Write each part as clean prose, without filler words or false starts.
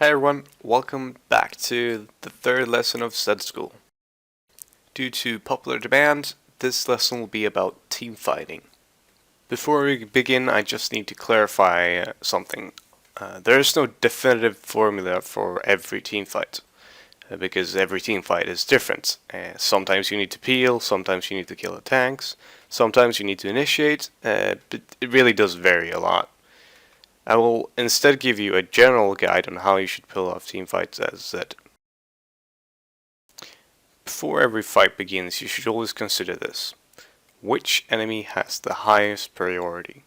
Hi everyone, welcome back to the third lesson of Z School. Due to popular demand, this lesson will be about team fighting. Before we begin, I just need to clarify something. There is no definitive formula for every team fight, because every team fight is different. Sometimes you need to peel, sometimes you need to kill the tanks, sometimes you need to initiate, but it really does vary a lot. I will instead give you a general guide on how you should pull off team fights as Z. Before every fight begins, you should always consider this. Which enemy has the highest priority?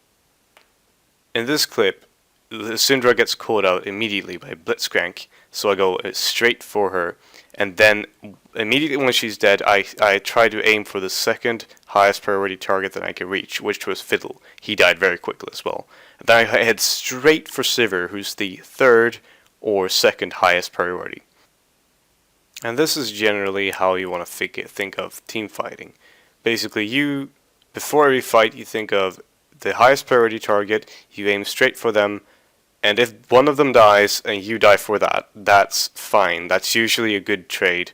In this clip, the Syndra gets called out immediately by Blitzcrank, so I go straight for her, and then immediately when she's dead, I try to aim for the second highest priority target that I can reach, which was Fiddle. He died very quickly as well. And then I head straight for Sivir, who's the third or second highest priority. And this is generally how you want to think of team fighting. Basically, before every fight, you think of the highest priority target, you aim straight for them, and if one of them dies and you die for that, that's fine. That's usually a good trade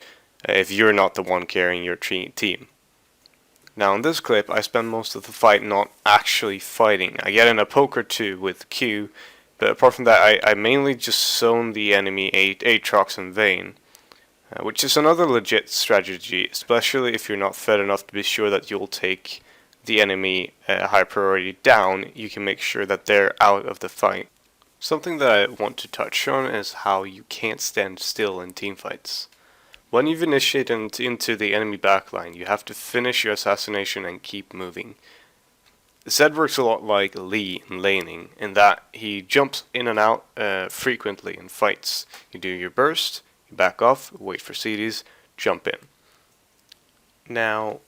if you're not the one carrying your team. Now in this clip, I spend most of the fight not actually fighting. I get in a poke or two with Q, but apart from that, I mainly just zone the enemy Aatrox and Vayne, which is another legit strategy, especially if you're not fed enough to be sure that you'll take the enemy high priority down. You can make sure that they're out of the fight. Something that I want to touch on is how you can't stand still in teamfights. When you've initiated into the enemy backline, you have to finish your assassination and keep moving. Zed works a lot like Lee in laning, in that he jumps in and out frequently in fights. You do your burst, you back off, wait for CDs, jump in. Now,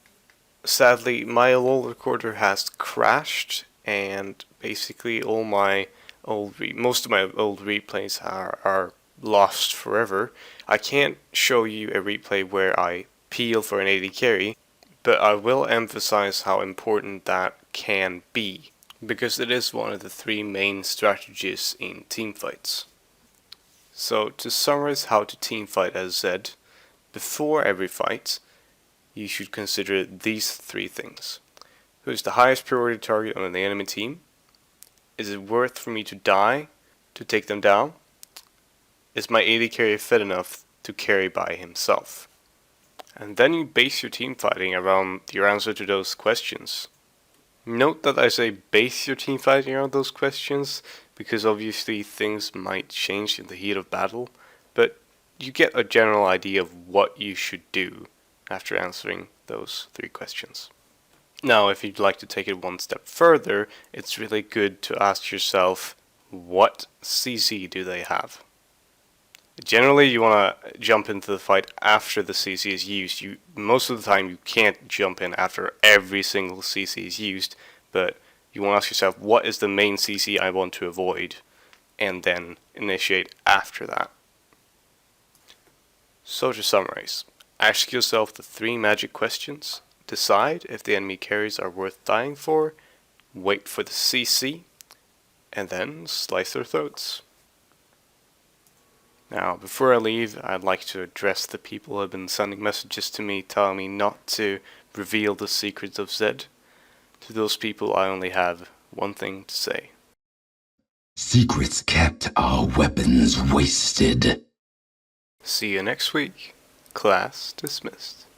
sadly, my old recorder has crashed, and basically most of my old replays are lost forever. I can't show you a replay where I peel for an AD carry, but I will emphasize how important that can be, because it is one of the three main strategies in teamfights. So to summarize how to teamfight as Z, before every fight, you should consider these three things. Who is the highest priority target on the enemy team? Is it worth for me to die to take them down? Is my AD carry fit enough to carry by himself? And then you base your team fighting around your answer to those questions. Note that I say base your team fighting around those questions, because obviously things might change in the heat of battle, but you get a general idea of what you should do after answering those three questions. Now, if you'd like to take it one step further, it's really good to ask yourself, what CC do they have? Generally, you want to jump into the fight after the CC is used. Most of the time, you can't jump in after every single CC is used, but you want to ask yourself, what is the main CC I want to avoid, and then initiate after that. So to summarize, ask yourself the three magic questions. Decide if the enemy carries are worth dying for, wait for the CC, and then slice their throats. Now, before I leave, I'd like to address the people who have been sending messages to me telling me not to reveal the secrets of Z. To those people, I only have one thing to say. Secrets kept are weapons wasted. See you next week. Class dismissed.